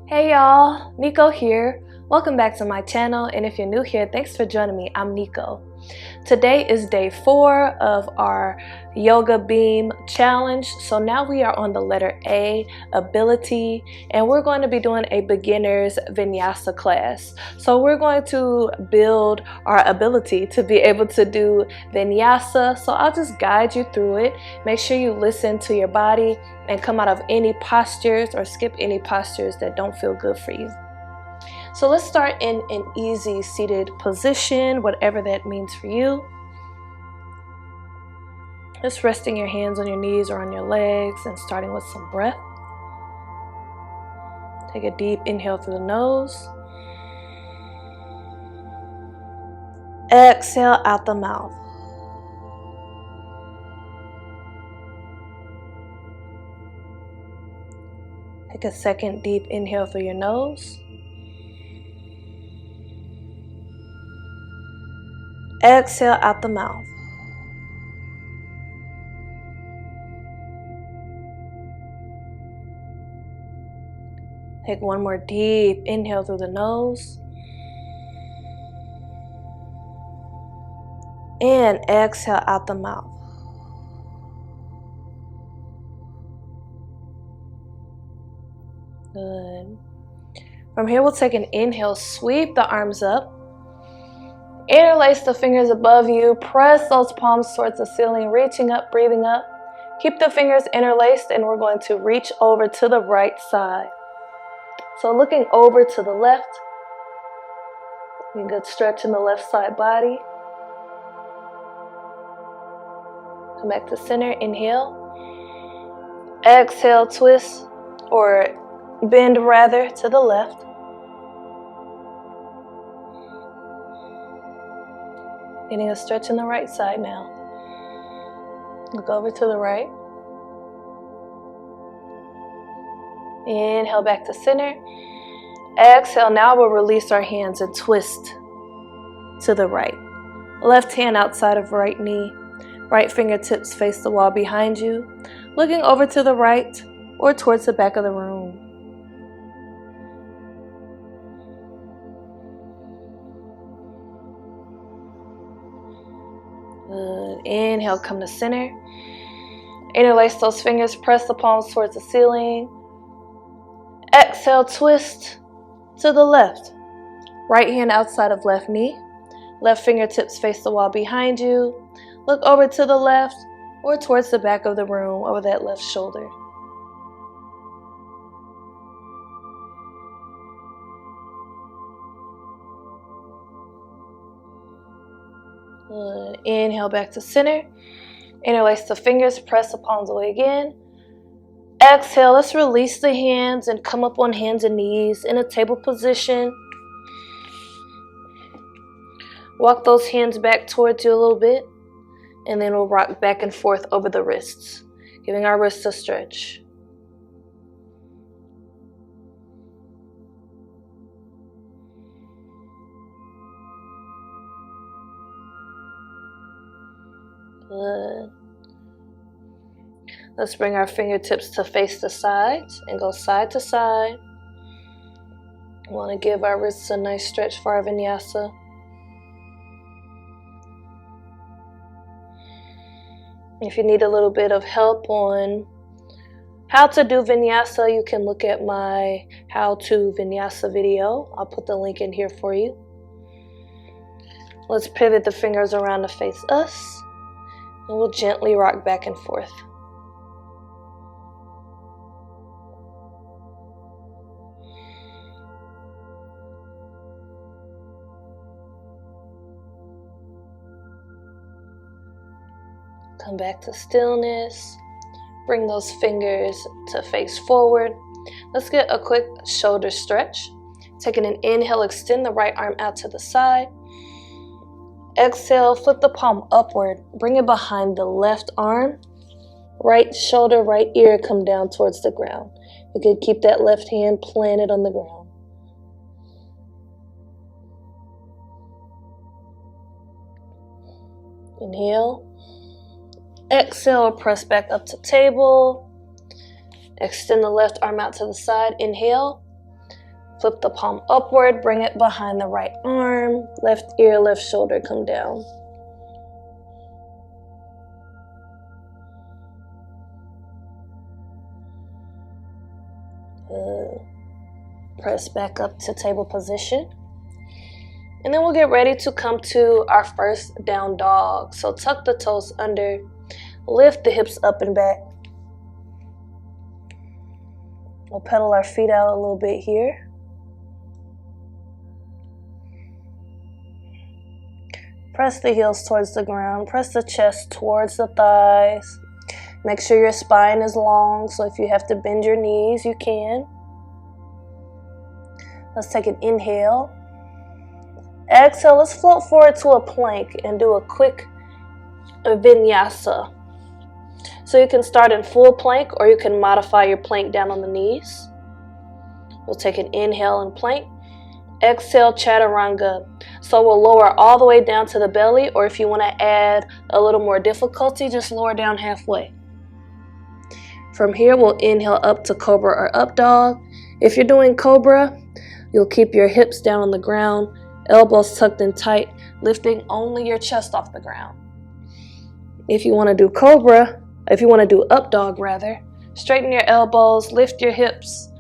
Hey y'all, Nico here. Welcome back to my channel, and if you're new here, thanks for joining me. I'm Nico. Today is day 4 of our yoga B.E.A.M challenge. So now we are on the letter A, ability, and we're going to be doing a beginner's Vinyasa class. So we're going to build our ability to be able to do Vinyasa. So I'll just guide you through it. Make sure you listen to your body and come out of any postures or skip any postures that don't feel good for you. So let's start in an easy seated position, whatever that means for you. Just resting your hands on your knees or on your legs and starting with some breath. Take a deep inhale through the nose. Exhale out the mouth. Take a second deep inhale through your nose. Exhale out the mouth. Take one more deep inhale through the nose. And exhale out the mouth. Good. From here, we'll take an inhale, sweep the arms up. Interlace the fingers above you. Press those palms towards the ceiling, reaching up, breathing up. Keep the fingers interlaced, and we're going to reach over to the right side. So looking over to the left. A good stretch in the left side body. Come back to center. Inhale. Exhale, twist or bend rather to the left. Getting a stretch in the right side now. Look over to the right. Inhale back to center. Exhale, now we'll release our hands and twist to the right. Left hand outside of right knee. Right fingertips face the wall behind you. Looking over to the right or towards the back of the room. Good. Inhale, come to center. Interlace those fingers, press the palms towards the ceiling. Exhale, twist to the left. Right hand outside of left knee. Left fingertips face the wall behind you. Look over to the left or towards the back of the room over that left shoulder. Good. Inhale back to center. Interlace the fingers, press the palms away again. Exhale, let's release the hands and come up on hands and knees in a table position. Walk those hands back towards you a little bit, and then we'll rock back and forth over the wrists, giving our wrists a stretch. Good. Let's bring our fingertips to face the sides and go side to side. We want to give our wrists a nice stretch for our Vinyasa. If you need a little bit of help on how to do Vinyasa, you can look at my How to Vinyasa video. I'll put the link in here for you. Let's pivot the fingers around to face us. And we'll gently rock back and forth. Come back to stillness. Bring those fingers to face forward. Let's get a quick shoulder stretch. Taking an inhale, extend the right arm out to the side. Exhale, flip the palm upward. Bring it behind the left arm. Right shoulder, right ear come down towards the ground. You can keep that left hand planted on the ground. Inhale. Exhale, press back up to table. Extend the left arm out to the side. Inhale. Flip the palm upward, bring it behind the right arm. Left ear, left shoulder come down. Good. Press back up to table position. And then we'll get ready to come to our first down dog. So tuck the toes under, lift the hips up and back. We'll pedal our feet out a little bit here. Press the heels towards the ground. Press the chest towards the thighs. Make sure your spine is long, so if you have to bend your knees, you can. Let's take an inhale. Exhale, let's float forward to a plank and do a quick Vinyasa. So you can start in full plank or you can modify your plank down on the knees. We'll take an inhale in plank. Exhale, chaturanga. So we'll lower all the way down to the belly, or if you want to add a little more difficulty, just lower down halfway. From here, we'll inhale up to cobra or up dog. If you're doing cobra, you'll keep your hips down on the ground, elbows tucked in tight, lifting only your chest off the ground. If you want to do cobra, if you want to do up dog rather, straighten your elbows, lift your hips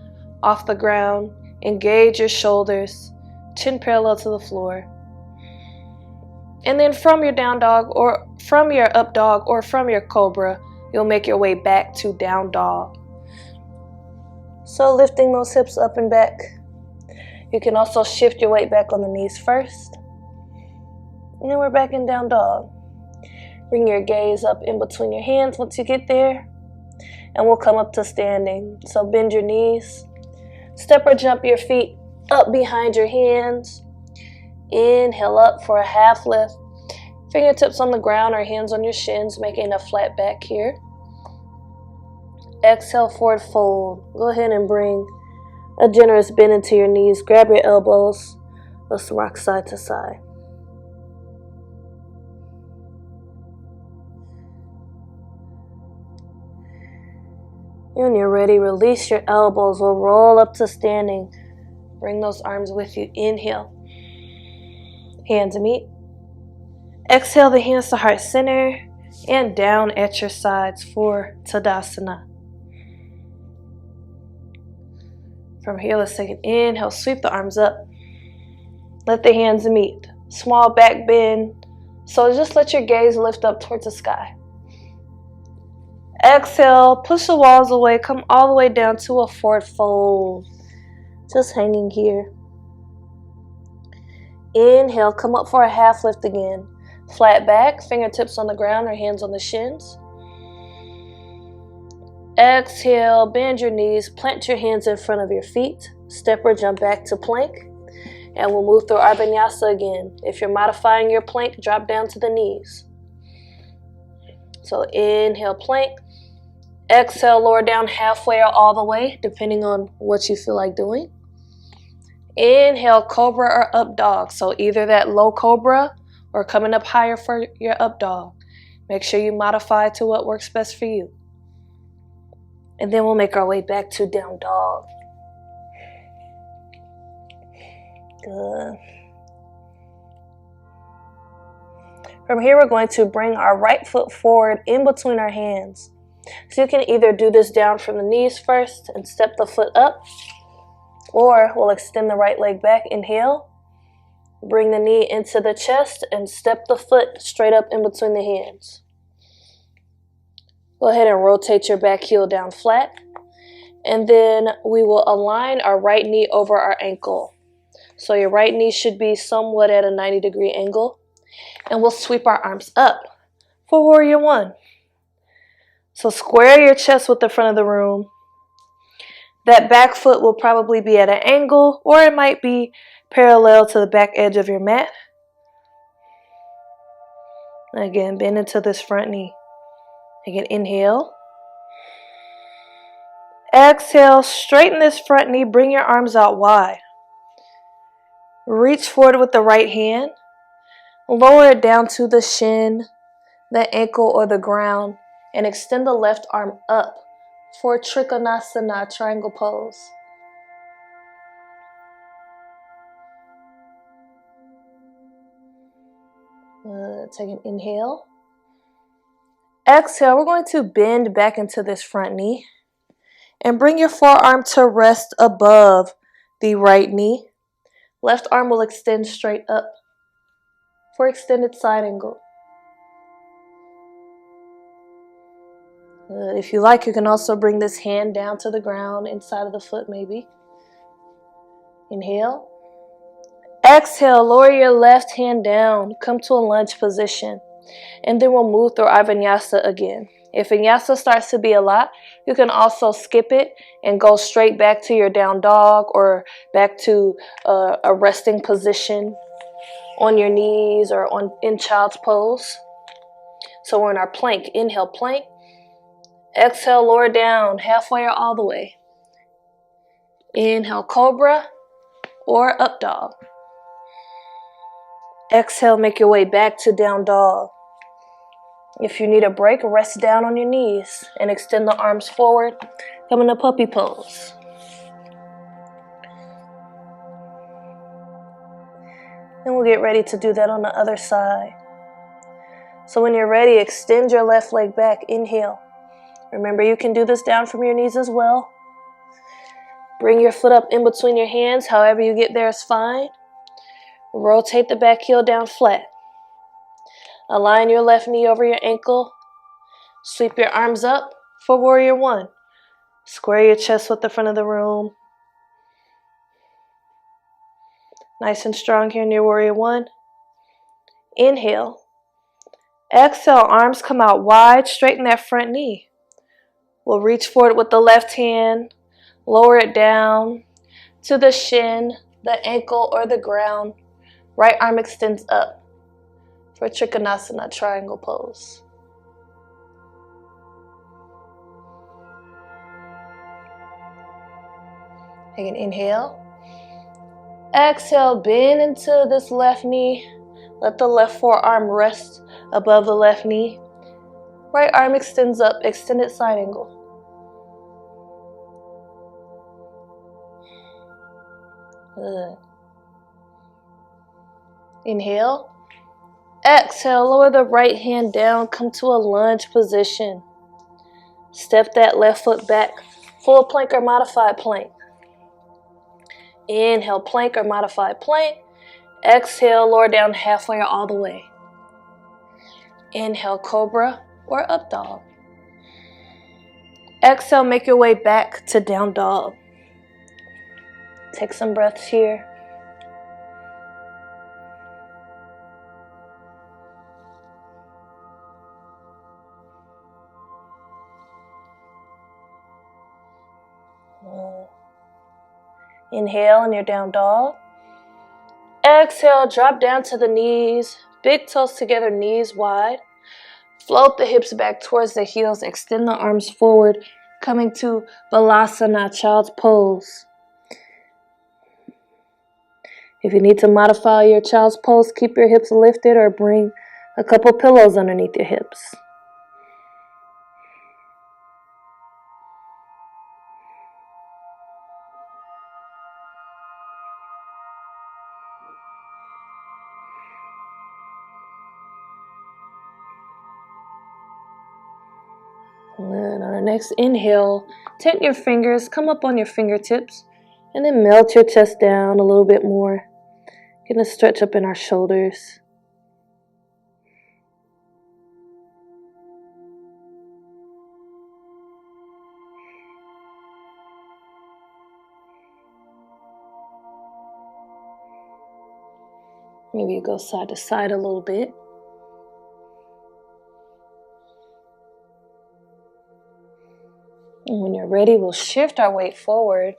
off the ground, engage your shoulders, chin parallel to the floor. And then from your down dog or from your up dog or from your cobra, you'll make your way back to down dog. So lifting those hips up and back. You can also shift your weight back on the knees first. And then we're back in down dog. Bring your gaze up in between your hands once you get there. And we'll come up to standing. So bend your knees. Step or jump your feet up behind your hands. Inhale up for a half lift. Fingertips on the ground or hands on your shins, making a flat back here. Exhale, forward fold. Go ahead and bring a generous bend into your knees. Grab your elbows. Let's rock side to side. When you're ready, release your elbows. We'll roll up to standing. Bring those arms with you. Inhale. Hands meet. Exhale the hands to heart center and down at your sides for Tadasana. From here, let's take an inhale. Sweep the arms up. Let the hands meet. Small back bend. So just let your gaze lift up towards the sky. Exhale, push the walls away. Come all the way down to a forward fold. Just hanging here. Inhale, come up for a half lift again. Flat back, fingertips on the ground or hands on the shins. Exhale, bend your knees, plant your hands in front of your feet. Step or jump back to plank. And we'll move through our Vinyasa again. If you're modifying your plank, drop down to the knees. So inhale, plank. Exhale, lower down halfway or all the way, depending on what you feel like doing. Inhale, cobra or up dog. So either that low cobra or coming up higher for your up dog. Make sure you modify to what works best for you. And then we'll make our way back to down dog. Good. From here, we're going to bring our right foot forward in between our hands. So you can either do this down from the knees first and step the foot up, or we'll extend the right leg back. Inhale. Bring the knee into the chest and step the foot straight up in between the hands. Go ahead and rotate your back heel down flat. And then we will align our right knee over our ankle. So your right knee should be somewhat at a 90-degree angle. And we'll sweep our arms up for Warrior One. So square your chest with the front of the room. That back foot will probably be at an angle, or it might be parallel to the back edge of your mat. Again, bend into this front knee. Again, inhale. Exhale, straighten this front knee. Bring your arms out wide. Reach forward with the right hand. Lower it down to the shin, the ankle, or the ground, and extend the left arm up for Trikonasana, triangle pose. Take an inhale. Exhale, we're going to bend back into this front knee and bring your forearm to rest above the right knee. Left arm will extend straight up for extended side angle. If you like, you can also bring this hand down to the ground, inside of the foot maybe. Inhale. Exhale, lower your left hand down, come to a lunge position, and then we'll move through our Vinyasa again. If Vinyasa starts to be a lot, you can also skip it and go straight back to your down dog or back to a resting position on your knees or in child's pose. So we're in our plank. Inhale, plank. Exhale, lower down, halfway or all the way. Inhale, cobra or up dog. Exhale, make your way back to down dog. If you need a break, rest down on your knees and extend the arms forward. Come into puppy pose. And we'll get ready to do that on the other side. So when you're ready, extend your left leg back. Inhale. Remember, you can do this down from your knees as well. Bring your foot up in between your hands. However you get there is fine. Rotate the back heel down flat. Align your left knee over your ankle. Sweep your arms up for warrior one. Square your chest with the front of the room. Nice and strong here in your warrior one. Inhale. Exhale, arms come out wide, straighten that front knee. We'll reach forward with the left hand, lower it down to the shin, the ankle, or the ground. Right arm extends up for Trikonasana, triangle pose. Take an inhale. Exhale, bend into this left knee. Let the left forearm rest above the left knee. Right arm extends up, extended side angle. Good. Inhale. Exhale, lower the right hand down, come to a lunge position. Step that left foot back, full plank or modified plank. Inhale, plank or modified plank. Exhale, lower down halfway or all the way. Inhale, cobra or up dog. Exhale, make your way back to down dog. Take some breaths here. Inhale in your down dog. Exhale, drop down to the knees. Big toes together, knees wide. Float the hips back towards the heels. Extend the arms forward, coming to Balasana, child's pose. If you need to modify your child's pose, keep your hips lifted or bring a couple pillows underneath your hips. And on our next inhale, take your fingers, come up on your fingertips, and then melt your chest down a little bit more. Getting a stretch up in our shoulders. Maybe you go side to side a little bit. And when you're ready, we'll shift our weight forward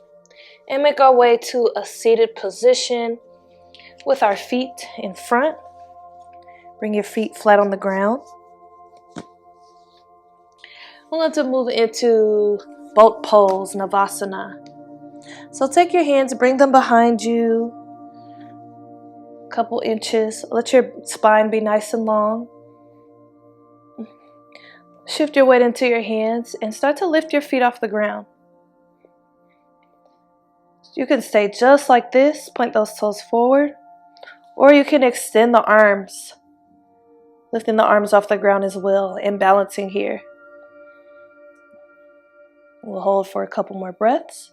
and make our way to a seated position with our feet in front. Bring your feet flat on the ground. We'll have to move into boat pose, Navasana. So take your hands, bring them behind you, a couple inches. Let your spine be nice and long. Shift your weight into your hands and start to lift your feet off the ground. You can stay just like this, point those toes forward, or you can extend the arms Lifting the arms off the ground as well and balancing here. We'll hold for a couple more breaths.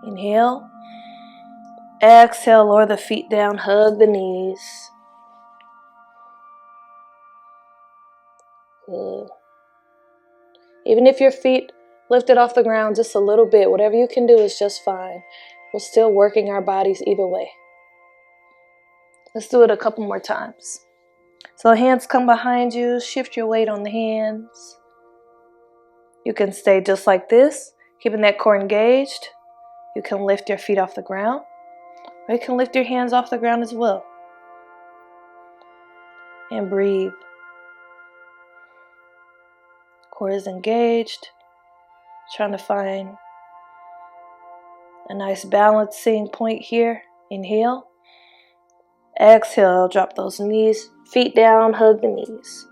Inhale. Exhale, lower the feet down, hug the knees. Good. Even if your feet lifted off the ground just a little bit, whatever you can do is just fine. We're still working our bodies either way. Let's do it a couple more times. So hands come behind you, shift your weight on the hands. You can stay just like this, keeping that core engaged. You can lift your feet off the ground, or you can lift your hands off the ground as well. And breathe. Core is engaged, trying to find a nice balancing point here. Inhale. Exhale, drop those knees, feet down, hug the knees.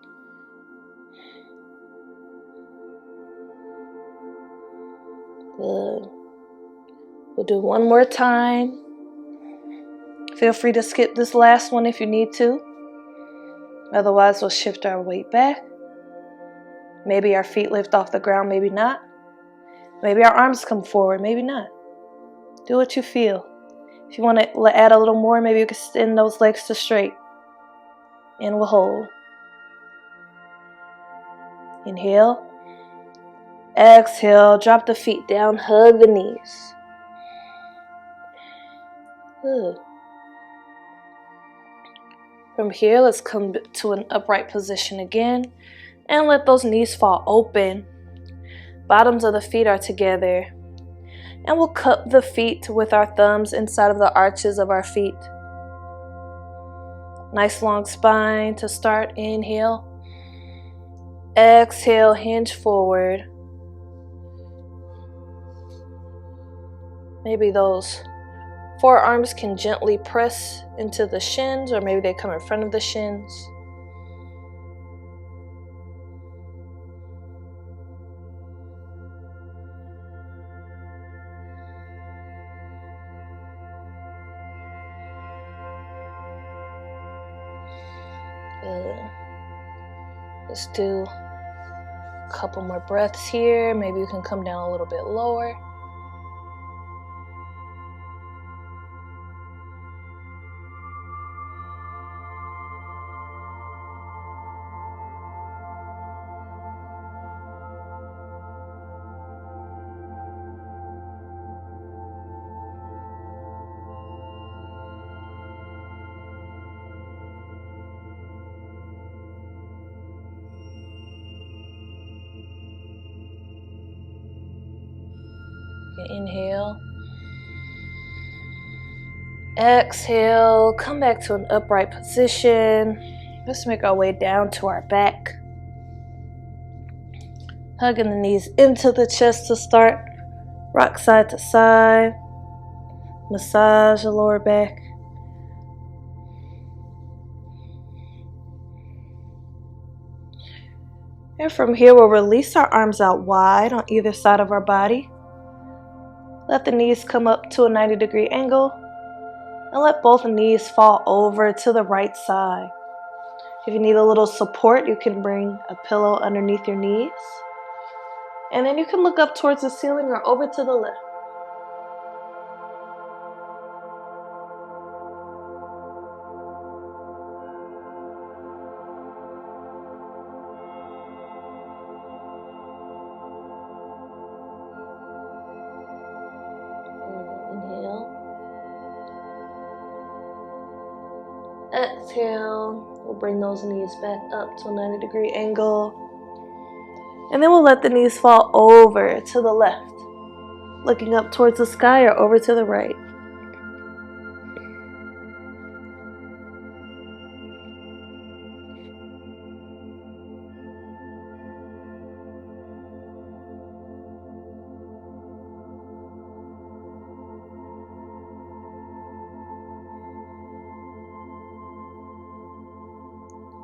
Good. We'll do one more time. Feel free to skip this last one if you need to. Otherwise, we'll shift our weight back. Maybe our feet lift off the ground, maybe not. Maybe our arms come forward, maybe not. Do what you feel. If you want to add a little more, maybe you can extend those legs to straight. And we'll hold. Inhale. Exhale, drop the feet down, hug the knees. Good. From here, let's come to an upright position again. And let those knees fall open. Bottoms of the feet are together. And we'll cup the feet with our thumbs inside of the arches of our feet. Nice long spine to start. Inhale. Exhale, hinge forward. Maybe those forearms can gently press into the shins, or maybe they come in front of the shins. Good. Let's do a couple more breaths here. Maybe you can come down a little bit lower. Inhale. Exhale. Come back to an upright position. Let's make our way down to our back. Hugging the knees into the chest to start. Rock side to side. Massage the lower back. And from here, we'll release our arms out wide on either side of our body. Let the knees come up to a 90-degree angle. And let both knees fall over to the right side. If you need a little support, you can bring a pillow underneath your knees. And then you can look up towards the ceiling or over to the left. Exhale, we'll bring those knees back up to a 90-degree angle. And then we'll let the knees fall over to the left, looking up towards the sky or over to the right.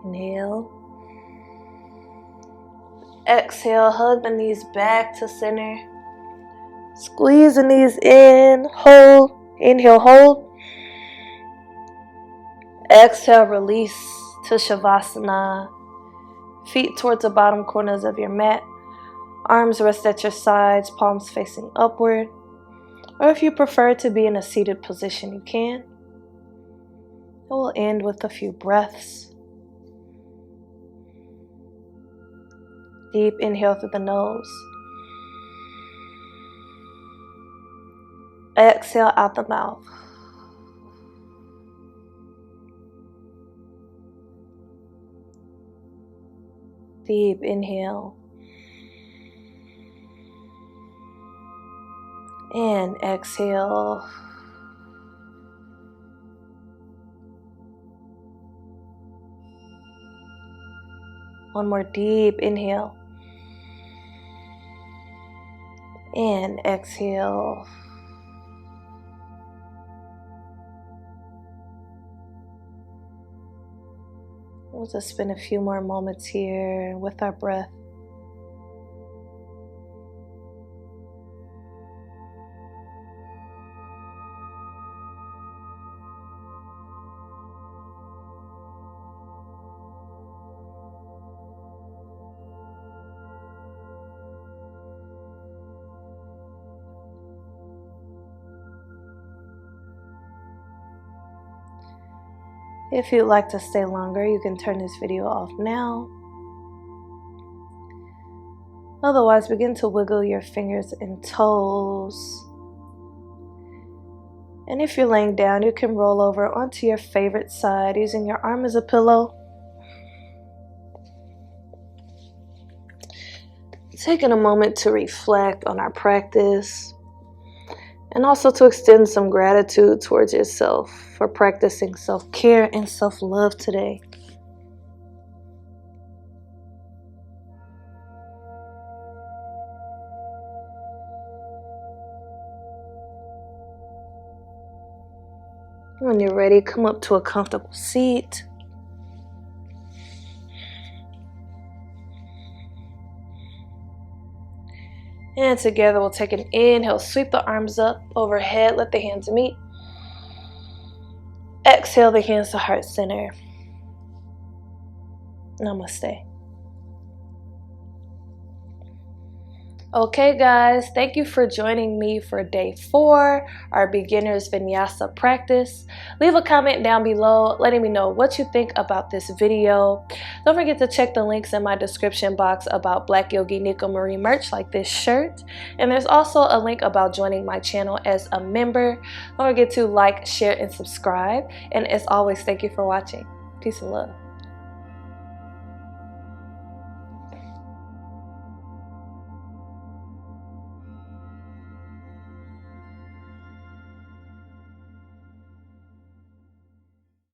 Inhale. Exhale, hug the knees back to center. Squeeze the knees in, hold. Inhale, hold. Exhale, release to shavasana. Feet towards the bottom corners of your mat. Arms rest at your sides, palms facing upward. Or if you prefer to be in a seated position, you can. And we'll end with a few breaths. Deep inhale through the nose. Exhale out the mouth. Deep inhale. And exhale. One more deep inhale. And exhale. We'll just spend a few more moments here with our breath. If you'd like to stay longer, you can turn this video off now. Otherwise, begin to wiggle your fingers and toes. And if you're laying down, you can roll over onto your favorite side using your arm as a pillow. Taking a moment to reflect on our practice and also to extend some gratitude towards yourself for practicing self-care and self-love today. When you're ready, come up to a comfortable seat. And together we'll take an inhale, sweep the arms up overhead, let the hands meet. Exhale the hands to heart center. Namaste. Okay guys, thank you for joining me for day 4, our beginner's Vinyasa practice. Leave a comment down below letting me know what you think about this video. Don't forget to check the links in my description box about Black Yogi Nico Marie merch like this shirt. And there's also a link about joining my channel as a member. Don't forget to like, share, and subscribe. And as always, thank you for watching. Peace and love.